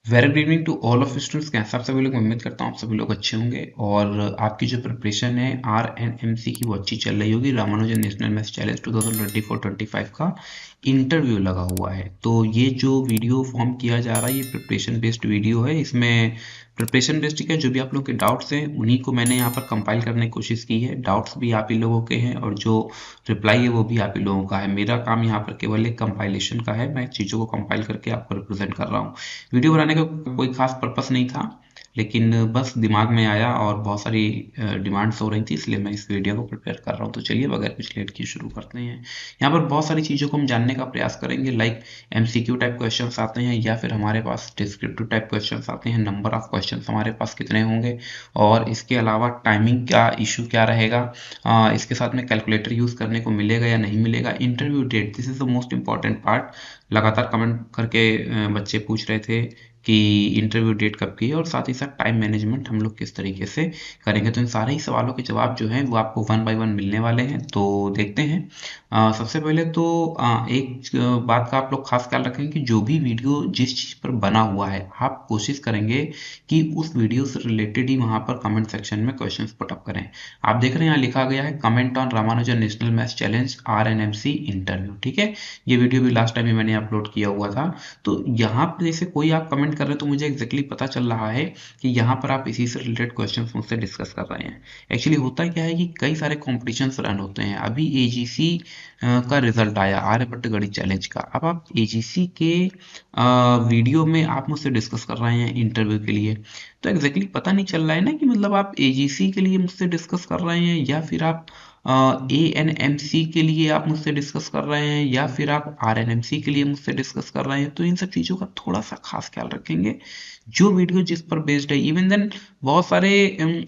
Very good evening to all of students. कैसे आप सभी लोग, उम्मीद करता हूँ आप सभी लोग अच्छे होंगे और आपकी जो प्रिपरेशन है RNMC की वो अच्छी चल रही होगी। रामानुजन नेशनल मैथ्स चैलेंज 2024-25 का इंटरव्यू लगा हुआ है, तो ये जो वीडियो फॉर्म किया जा रहा है ये प्रिपरेशन बेस्ड वीडियो है। इसमें प्रिपरेशन बेस्ड क्या, जो भी आप लोग के डाउट्स हैं उन्हीं को मैंने यहाँ पर कंपाइल करने की कोशिश की है। डाउट्स भी आप ही लोगों के हैं और जो रिप्लाई है वो भी आप ही लोगों का है। मेरा काम यहाँ पर केवल एक कंपाइलेशन का है, मैं चीज़ों को कंपाइल करके आपको रिप्रेजेंट कर रहा हूँ। वीडियो बनाने का कोई खास पर्पस नहीं था, लेकिन बस दिमाग में आया और बहुत सारी डिमांड्स हो रही थी, इसलिए मैं इस वीडियो को प्रिपेयर कर रहा हूँ। तो चलिए बगैर कुछ लेट किए शुरू करते हैं। यहाँ पर बहुत सारी चीज़ों को हम जानने का प्रयास करेंगे, लाइक MCQ टाइप क्वेश्चन आते हैं या फिर हमारे पास डिस्क्रिप्टिव टाइप क्वेश्चन आते हैं, नंबर ऑफ क्वेश्चन हमारे पास कितने होंगे, और इसके अलावा टाइमिंग का इशू क्या रहेगा, इसके साथ में कैलकुलेटर यूज़ करने को मिलेगा या नहीं मिलेगा, interview date, this is the most important part. लगातार कमेंट करके बच्चे पूछ रहे थे कि इंटरव्यू डेट कब की है, और साथ ही साथ टाइम मैनेजमेंट हम लोग किस तरीके से करेंगे। तो इन सारे ही सवालों के जवाब जो हैं वो आपको 1 बाय 1 मिलने वाले हैं, तो देखते हैं। सबसे पहले तो एक बात का आप लोग खास ख्याल रखें कि जो भी वीडियो जिस चीज़ पर बना हुआ है आप कोशिश करेंगे कि उस वीडियो से रिलेटेड ही वहाँ पर कमेंट सेक्शन में क्वेश्चंस पुटअप करें। आप देख रहे हैं यहाँ लिखा गया है comment on Ramanujan national maths challenge RNMC interview, ठीक है। ये वीडियो भी लास्ट टाइम ही मैंने अपलोड किया हुआ था। तो यहाँ पर जैसे कोई आप कमेंट कर रहे हैं तो मुझे एग्जैक्टली पता चल रहा है कि यहाँ पर आप इसी से रिलेटेड क्वेश्चन मुझसे डिस्कस कर रहे हैं। एक्चुअली होता क्या है कि कई सारे कॉम्पिटिशन रन होते हैं। अभी AGC का रिजल्ट आया, आर्यभट्ट गणित चैलेंज का। अब आप AGC के वीडियो में आप मुझसे डिस्कस कर रहे हैं इंटरव्यू के लिए, तो एग्जैक्टली पता नहीं चल रहा है ना कि मतलब आप AGC के लिए मुझसे डिस्कस कर रहे हैं या फिर आप ANMC के लिए आप मुझसे डिस्कस कर रहे हैं या फिर आप RNMC के लिए मुझसे डिस्कस कर रहे हैं। तो इन सब चीज़ों का थोड़ा सा खास ख्याल रखेंगे। जो वीडियो जिस पर बेस्ड है, इवन देन बहुत सारे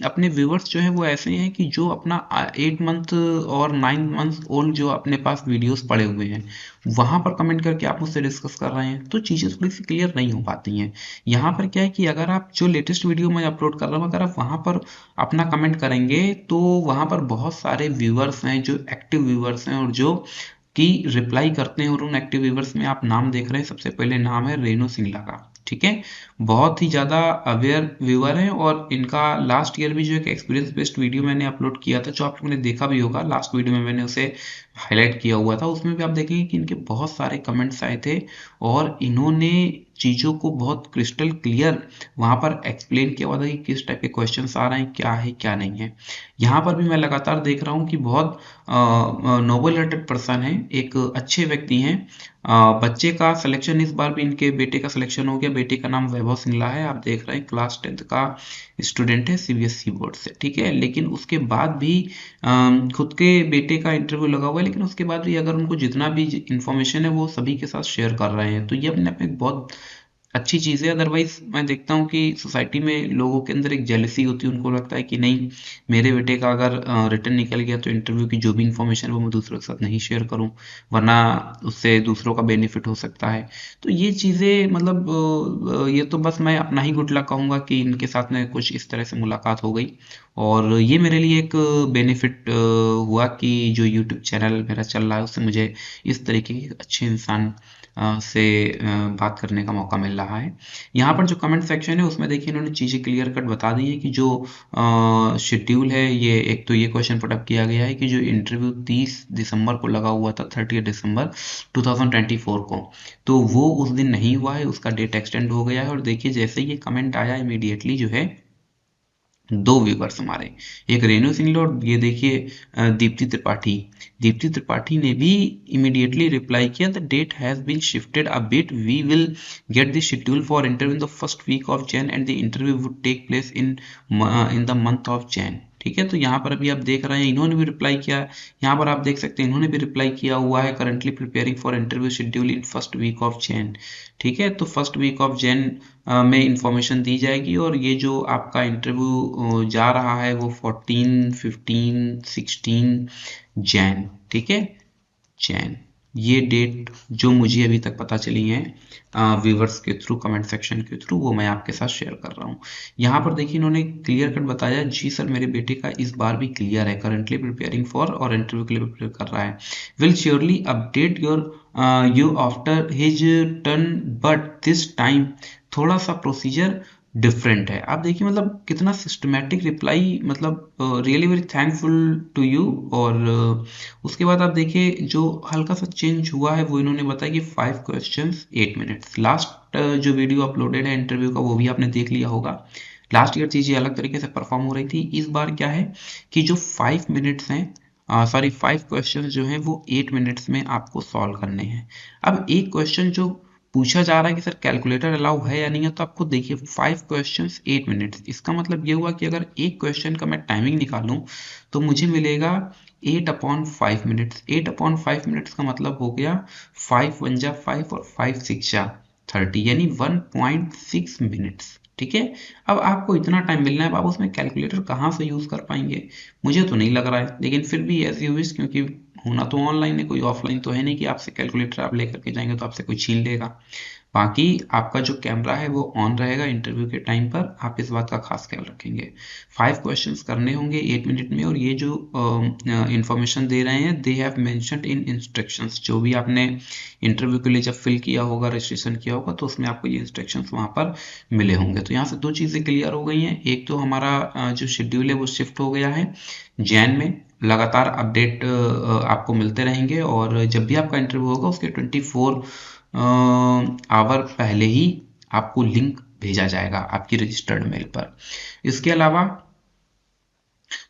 अपने व्यूवर्स जो हैं वो ऐसे हैं कि जो अपना 8 मंथ और 9 मंथ ओल्ड जो अपने पास वीडियोस पड़े हुए हैं वहां पर कमेंट करके आप मुझसे डिस्कस कर रहे हैं, तो चीज़ें थोड़ी सी क्लियर नहीं हो पाती हैं। यहाँ पर क्या है कि अगर आप जो लेटेस्ट वीडियो मैं अपलोड कर रहा हूँ अगर आप वहां पर अपना कमेंट करेंगे तो वहां पर बहुत सारे व्यूवर्स हैं जो एक्टिव व्यूवर्स हैं और जो कि रिप्लाई करते हैं, और उन एक्टिव व्यूवर्स में आप नाम देख रहे हैं। सबसे पहले नाम है रेनू सिंगला का, ठीक है। बहुत ही ज़्यादा अवेयर व्यूअर हैं और इनका लास्ट ईयर भी जो एक एक्सपीरियंस बेस्ड वीडियो मैंने अपलोड किया था, जो आप लोगों ने देखा भी होगा, लास्ट वीडियो में मैंने उसे हाईलाइट किया हुआ था। उसमें भी आप देखेंगे कि इनके बहुत सारे कमेंट्स आए थे और इन्होंने चीज़ों को बहुत क्रिस्टल क्लियर वहाँ पर एक्सप्लेन किया हुआ था कि किस टाइप के क्वेश्चंस आ रहे हैं, क्या है क्या नहीं है। यहाँ पर भी मैं लगातार देख रहा हूँ कि बहुत नोबल हार्टेड पर्सन है, एक अच्छे व्यक्ति हैं। बच्चे का सिलेक्शन इस बार भी इनके बेटे का सिलेक्शन हो गया। बेटे का नाम वैभव सिंगला है, आप देख रहे हैं क्लास 10th का स्टूडेंट है CBSE बोर्ड से, ठीक है। लेकिन उसके बाद भी खुद के बेटे का इंटरव्यू लगा हुआ है, लेकिन उसके बाद भी अगर उनको जितना भी इंफॉर्मेशन है वो सभी के साथ शेयर कर रहे हैं, तो ये अपने आप में एक बहुत अच्छी चीज़ है। अदरवाइज मैं देखता हूँ कि सोसाइटी में लोगों के अंदर एक जेलसी होती है, उनको लगता है कि नहीं, मेरे बेटे का अगर रिटर्न निकल गया तो इंटरव्यू की जो भी इंफॉर्मेशन है वो मैं दूसरों के साथ नहीं शेयर करूँ, वरना उससे दूसरों का बेनिफिट हो सकता है। तो ये चीज़ें मतलब ये तो बस मैं अपना ही गुड लक कहूँगा कि इनके साथ में कुछ इस तरह से मुलाकात हो गई, और ये मेरे लिए एक बेनिफिट हुआ कि जो यूट्यूब चैनल मेरा चल रहा है उससे मुझे इस तरीके के अच्छे इंसान से बात करने का मौका मिल रहा है। यहाँ पर जो कमेंट सेक्शन है उसमें देखिए इन्होंने चीज़ें क्लियर कट बता दी है कि जो शेड्यूल है, ये एक तो ये क्वेश्चन पुटअप किया गया है कि जो इंटरव्यू 30 दिसंबर को लगा हुआ था, 30 दिसंबर 2024 को, तो वो उस दिन नहीं हुआ है, उसका डेट एक्सटेंड हो गया है। और देखिए जैसे ये कमेंट आया इमीडिएटली जो है दो व्यूवर्स हमारे, एक रेणु सिंगला और ये देखिए दीप्ति त्रिपाठी ने भी इमीडिएटली रिप्लाई किया, the date has been shifted a bit, we will get the schedule for interview in the first week of Jan and the interview would take place in the month of Jan, ठीक है। तो यहाँ पर अभी आप देख रहे हैं इन्होंने भी रिप्लाई किया। यहाँ पर आप देख सकते हैं इन्होंने भी रिप्लाई किया हुआ है, currently preparing for interview schedule in first week of Jan, ठीक है। तो फर्स्ट वीक ऑफ जैन में इंफॉर्मेशन दी जाएगी, और ये जो आपका इंटरव्यू जा रहा है वो 14, 15, 16 जैन, ठीक है, जैन। ये डेट जो मुझे अभी तक पता चली है व्यूवर्स के थ्रू, कमेंट सेक्शन के थ्रू, वो मैं आपके साथ शेयर कर रहा हूँ। यहाँ पर देखिए इन्होंने क्लियर कट बताया, जी सर मेरे बेटे का इस बार भी क्लियर है, करंटली प्रिपेयरिंग फॉर और इंटरव्यू के लिए प्रिपेयर कर रहा है, will surely update your you after his turn, but this time थोड़ा सा प्रोसीजर डिफरेंट है। आप देखिए मतलब कितना सिस्टमेटिक रिप्लाई, मतलब really very thankful to you. और उसके बाद आप देखिए जो हल्का सा चेंज हुआ है वो इन्होंने बताया कि 5 क्वेश्चंस 8 मिनट्स। लास्ट जो वीडियो अपलोडेड है इंटरव्यू का वो भी आपने देख लिया होगा। लास्ट ईयर चीजें अलग तरीके से परफॉर्म हो रही थी, इस बार क्या है कि जो 5 मिनट्स हैं, सॉरी 5 क्वेश्चंस जो हैं वो 8 मिनट्स में आपको सॉल्व करने हैं। अब एक क्वेश्चन जो पूछा जा रहा है कि सर कैलकुलेटर अलाउ है या नहीं है, तो आपको देखिए 5 क्वेश्चंस 8 मिनट्स, इसका मतलब ये हुआ कि अगर एक क्वेश्चन का मैं टाइमिंग निकालूं तो मुझे मिलेगा 8/5 मिनट्स। 8/5 मिनट्स का मतलब हो गया 5 वन जा 5 और 5 6 जा 30, यानी 1.6 मिनट्स। ठीक है। अब आपको इतना टाइम मिलना है, अब आप उसमें कैलकुलेटर कहाँ से यूज कर पाएंगे, मुझे तो नहीं लग रहा है। लेकिन फिर भी एज यू विश, क्योंकि होना तो ऑनलाइन है, कोई ऑफलाइन तो है नहीं कि आपसे कैलकुलेटर आप लेकर के जाएंगे तो आपसे कोई छीन लेगा। बाकी आपका जो कैमरा है वो ऑन रहेगा इंटरव्यू के टाइम पर, आप इस बात का खास ख्याल रखेंगे। 5 क्वेश्चंस करने होंगे 8 मिनट में, और ये जो इंफॉर्मेशन दे रहे हैं they have mentioned in instructions. जो भी आपने इंटरव्यू के लिए जब फिल किया होगा, रजिस्ट्रेशन किया होगा, तो उसमें आपको ये इंस्ट्रक्शंस वहां पर मिले होंगे। तो यहाँ से दो चीजें क्लियर हो गई हैं, एक तो हमारा जो शेड्यूल है वो शिफ्ट हो गया है जैन में। लगातार अपडेट आपको मिलते रहेंगे, और जब भी आपका इंटरव्यू होगा उसके 24 आवर पहले ही आपको लिंक भेजा जाएगा आपकी रजिस्टर्ड मेल पर। इसके अलावा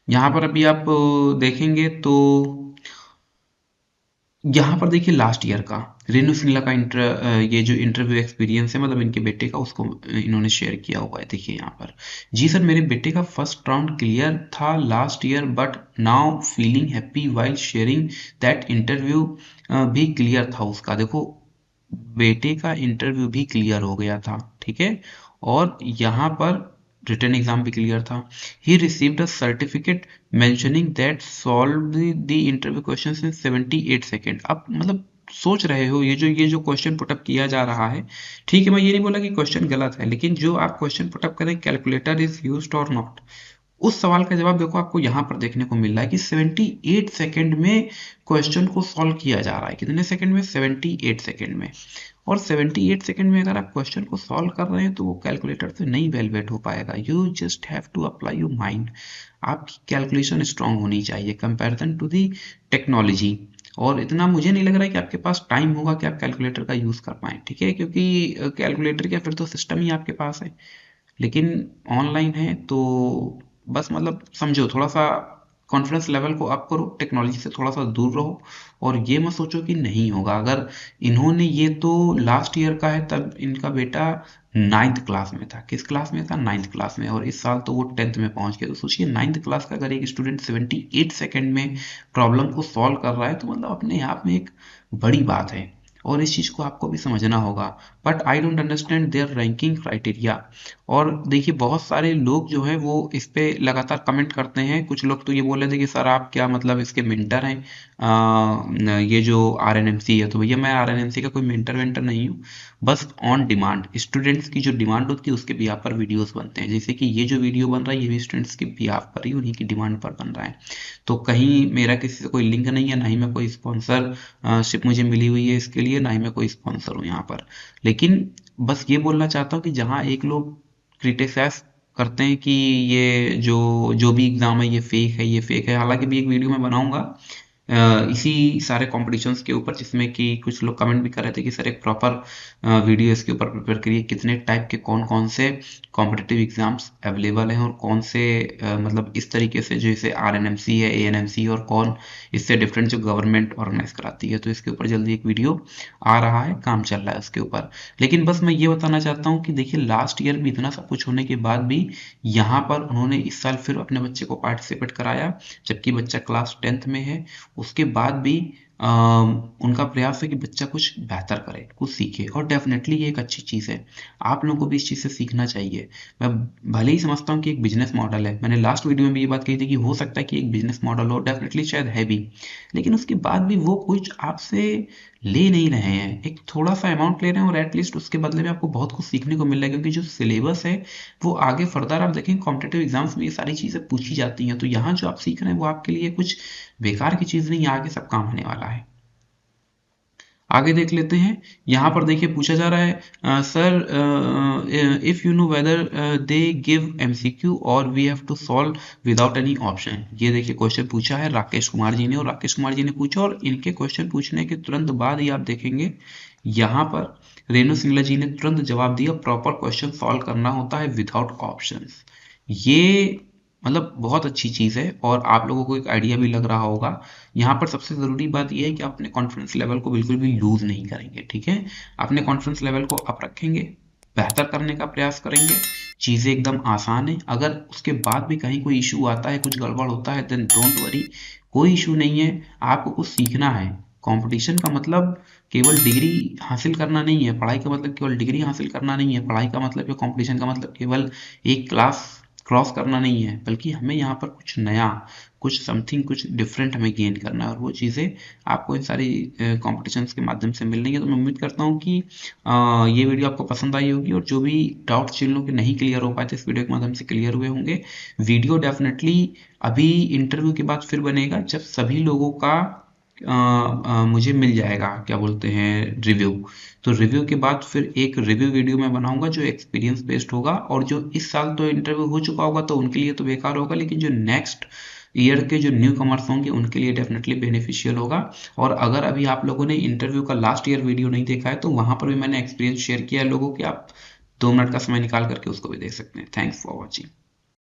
यहाँ पर अभी आप देखेंगे तो यहाँ पर देखिए लास्ट ईयर का रेनू सिंगला का ये जो इंटरव्यू एक्सपीरियंस है, मतलब इनके बेटे का, उसको इन्होंने शेयर किया हुआ है। देखिए यहाँ पर, जी सर मेरे बेटे का फर्स्ट राउंड क्लियर था last year, but now feeling happy while sharing that interview भी क्लियर था उसका। देखो बेटे का इंटरव्यू भी क्लियर हो गया था, ठीक है, और यहाँ पर रिटन एग्जाम भी क्लियर था। He received a certificate mentioning that solve the interview questions in 78 second. अब मतलब सोच रहे हो ये जो क्वेश्चन पुटअप किया जा रहा है, ठीक है, मैं ये नहीं बोला कि क्वेश्चन गलत है, लेकिन जो आप क्वेश्चन पुटअप करें कैलकुलेटर इज यूज्ड और नॉट, उस सवाल का जवाब देखो आपको यहाँ पर देखने को मिल रहा है कि 78 सेकेंड में क्वेश्चन को सॉल्व किया जा रहा है। कितने सेकेंड में? 78 सेकेंड में। और 78 सेकेंड में अगर आप क्वेश्चन को सॉल्व कर रहे हैं तो वो कैलकुलेटर से नहीं वैल्यूएट हो पाएगा। You just have to apply your mind. आपकी कैलकुलेशन स्ट्रांग होनी चाहिए कंपैरिजन टू दी टेक्नोलॉजी। और इतना मुझे नहीं लग रहा है कि आपके पास टाइम होगा कि आप कैलकुलेटर का यूज कर पाए, ठीक है, क्योंकि कैलकुलेटर क्या, फिर तो सिस्टम ही आपके पास है। लेकिन ऑनलाइन है तो बस मतलब समझो, थोड़ा सा कॉन्फिडेंस लेवल को अप करो, टेक्नोलॉजी से थोड़ा सा दूर रहो, और ये मत सोचो कि नहीं होगा। अगर इन्होंने, ये तो लास्ट ईयर का है, तब इनका बेटा 9th क्लास में था। किस क्लास में था? 9th क्लास में। और इस साल तो वो 10th में पहुंच गया। तो सोचिए 9th क्लास का अगर एक स्टूडेंट 78 सेकेंड में प्रॉब्लम को सॉल्व कर रहा है तो मतलब अपने आप में एक बड़ी बात है, और इस चीज को आपको भी समझना होगा। But I don't understand their ranking criteria. और देखिए बहुत सारे लोग जो हैं वो इस पे लगातार कमेंट करते हैं। कुछ लोग तो ये बोल रहे थे कि सर आप क्या मतलब इसके मेंटर हैं, ये जो आरएनएमसी है। तो भैया मैं आरएनएमसी का कोई मेंटर वेंटर नहीं हूँ, बस ऑन डिमांड स्टूडेंट्स की जो डिमांड होती है उसके बिहाफ पर वीडियोस बनते हैं। जैसे कि ये जो वीडियो बन रहा है ये भी स्टूडेंट्स के बिहाफ पर ही, उन्हीं की डिमांड पर बन रहा है। तो कहीं मेरा किसी से कोई लिंक नहीं है, ना ही मैं कोई स्पॉन्सरशिप मुझे मिली हुई है इसके लिए, ना ही मैं कोई स्पॉन्सर हूँ यहाँ पर। लेकिन बस ये बोलना चाहता हूँ कि जहाँ एक लोग क्रिटिसाइज करते हैं कि ये जो जो भी एग्जाम है ये फेक है, ये फेक है। हालांकि भी एक वीडियो मैं बनाऊंगा इसी सारे कॉम्पिटिशन्स के ऊपर, जिसमें कि कुछ लोग कमेंट भी कर रहे थे कि सर एक प्रॉपर वीडियो इसके ऊपर प्रिपेयर करिए, कितने टाइप के कौन कौन से कॉम्पिटिटिव एग्जाम्स अवेलेबल हैं, और कौन से मतलब इस तरीके से जैसे आरएनएमसी है, एएनएमसी, और कौन इससे डिफरेंट जो गवर्नमेंट ऑर्गेनाइज कराती है। तो इसके ऊपर जल्दी एक वीडियो आ रहा है, काम चल रहा है उसके ऊपर। लेकिन बस मैं ये बताना चाहता हूँ कि देखिए लास्ट ईयर भी इतना सब कुछ होने के बाद भी यहाँ पर उन्होंने इस साल फिर अपने बच्चे को पार्टिसिपेट कराया, जबकि बच्चा क्लास 10th में है। उसके बाद भी उनका प्रयास है कि बच्चा कुछ बेहतर करे, कुछ सीखे, और डेफिनेटली ये एक अच्छी चीज़ है। आप लोगों को भी इस चीज़ से सीखना चाहिए। मैं भले ही समझता हूँ कि एक बिजनेस मॉडल है, मैंने लास्ट वीडियो में भी ये बात कही थी कि हो सकता है कि एक बिजनेस मॉडल हो, डेफिनेटली शायद है भी, लेकिन उसके बाद भी वो कुछ आपसे ले नहीं रहे हैं, एक थोड़ा सा अमाउंट ले रहे हैं, और एटलीस्ट उसके बदले में आपको बहुत कुछ सीखने को मिल रहा है। क्योंकि जो सिलेबस है वो आगे फर्दर आप देखें कॉम्पिटेटिव एग्जाम्स में ये सारी चीज़ें पूछी जाती हैं, तो यहाँ जो आप सीख रहे हैं वो आपके लिए कुछ बेकार की चीज़ नहीं, आगे सब काम आने वाला है। आगे देख लेते हैं। यहाँ पर देखिए पूछा जा रहा है sir if you know whether they give MCQ और we have to solve without any option. ये देखिए क्वेश्चन पूछा है राकेश कुमार जी ने, और राकेश कुमार जी ने पूछा और इनके क्वेश्चन पूछने के तुरंत बाद ही आप देखेंगे यहाँ पर रेणु सिंगला जी ने तुरंत जवाब दिया, प्रॉपर क्वेश्चन सॉल्व करना होता है विदाउट ऑप्शंस। ये मतलब बहुत अच्छी चीज़ है और आप लोगों को एक आइडिया भी लग रहा होगा। यहाँ पर सबसे ज़रूरी बात यह है कि आप अपने कॉन्फिडेंस लेवल को बिल्कुल भी लूज नहीं करेंगे, ठीक है। अपने कॉन्फिडेंस लेवल को अप रखेंगे, बेहतर करने का प्रयास करेंगे। चीज़ें एकदम आसान है, अगर उसके बाद भी कहीं कोई इशू आता है, कुछ गड़बड़ होता है, देन डोंट वरी, कोई इशू नहीं है। आपको कुछ सीखना है। कंपटीशन का मतलब केवल डिग्री हासिल करना नहीं है, पढ़ाई का मतलब केवल डिग्री हासिल करना नहीं है, पढ़ाई का मतलब या कंपटीशन का मतलब केवल एक क्लास क्रॉस करना नहीं है, बल्कि हमें यहाँ पर कुछ नया, कुछ समथिंग, कुछ डिफरेंट हमें गेन करना है, और वो चीज़ें आपको इन सारी कॉम्पिटिशन्स के माध्यम से मिल रही है। तो मैं उम्मीद करता हूँ कि ये वीडियो आपको पसंद आई होगी, और जो भी डाउट्स जिन लोगों के नहीं क्लियर हो पाए थे इस वीडियो के माध्यम से क्लियर हुए होंगे। वीडियो डेफिनेटली अभी इंटरव्यू के बाद फिर बनेगा, जब सभी लोगों का मुझे मिल जाएगा क्या बोलते हैं रिव्यू। तो रिव्यू के बाद फिर एक रिव्यू वीडियो मैं बनाऊंगा जो एक्सपीरियंस बेस्ड होगा, और जो इस साल तो इंटरव्यू हो चुका होगा तो उनके लिए तो बेकार होगा, लेकिन जो नेक्स्ट ईयर के जो न्यू कमर्स होंगे उनके लिए डेफिनेटली बेनिफिशियल होगा। और अगर अभी आप लोगों ने इंटरव्यू का लास्ट ईयर वीडियो नहीं देखा है तो वहां पर भी मैंने एक्सपीरियंस शेयर किया है लोगों के, आप 2 मिनट का समय निकाल करके उसको भी देख सकते हैं। Thanks for watching.